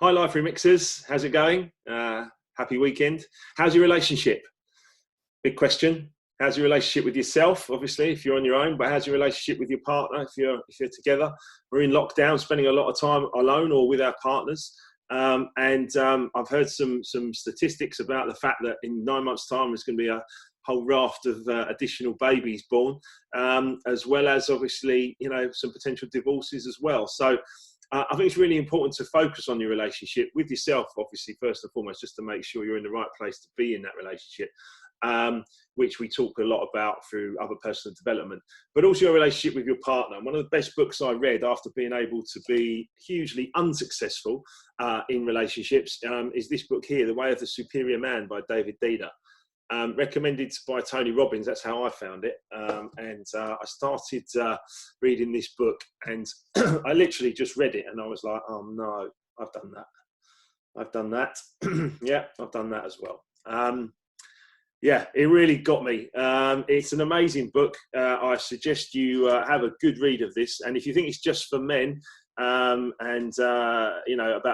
Hi, Life Remixers. How's it going? Happy weekend. How's your relationship? Big question. How's your relationship with yourself? Obviously, if you're on your own, but how's your relationship with your partner? If you're together, we're in lockdown, spending a lot of time alone or with our partners. I've heard some statistics about the fact that in 9 months' time there's going to be a whole raft of additional babies born, as well as obviously some potential divorces as well. So I think it's really important to focus on your relationship with yourself, obviously, first and foremost, just to make sure you're in the right place to be in that relationship, which we talk a lot about through other personal development, but also your relationship with your partner. One of the best books I read after being able to be hugely unsuccessful in relationships is this book here, The Way of the Superior Man by David Dida. Recommended by Tony Robbins. That's how I found it. I started reading this book, and I literally just read it, and I was like, oh no, I've done that. I've done that. Yeah, I've done that as well. Yeah, it really got me. It's an amazing book. I suggest you have a good read of this. And if you think it's just for men, about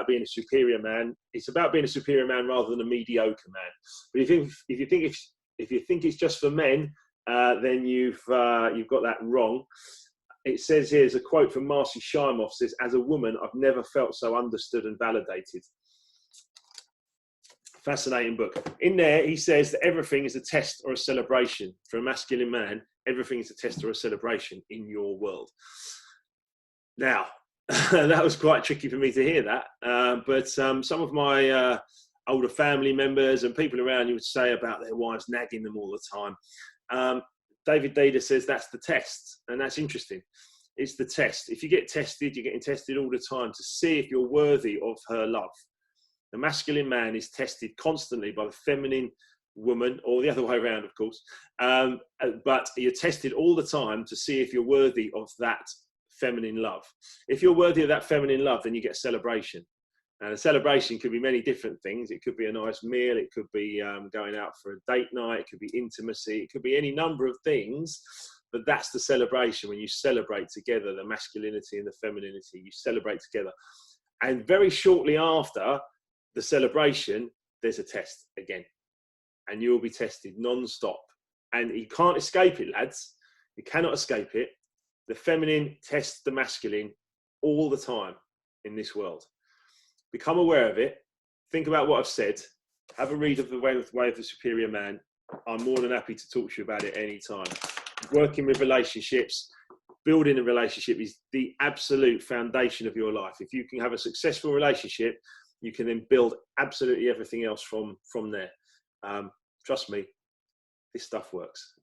being a superior man, it's about being a superior man rather than a mediocre man. But if you think it's just for men, then you've got that wrong. It says here, there's a quote from Marcy Shimoff, says, "As a woman, I've never felt so understood and validated." Fascinating book. In there, he says that everything is a test or a celebration. For a masculine man, everything is a test or a celebration in your world. Now, that was quite tricky for me to hear that. But some of my older family members and people around you would say about their wives nagging them all the time. David Dida says that's the test. And that's interesting. It's the test. If you get tested, you're getting tested all the time to see if you're worthy of her love. The masculine man is tested constantly by the feminine woman, or the other way around, of course. But you're tested all the time to see if you're worthy of that feminine love. If you're worthy of that feminine love, then you get a celebration. And a celebration could be many different things. It could be a nice meal. It could be going out for a date night. It could be intimacy. It could be any number of things. But that's the celebration, when you celebrate together, the masculinity and the femininity. You celebrate together. And very shortly after the celebration, there's a test again. And you will be tested non-stop. And you can't escape it, lads. You cannot escape it. The feminine tests the masculine all the time in this world. Become aware of it. Think about what I've said. Have a read of The Way of the Superior Man. I'm more than happy to talk to you about it anytime. Working with relationships, building a relationship is the absolute foundation of your life. If you can have a successful relationship, you can then build absolutely everything else from there. Trust me, this stuff works.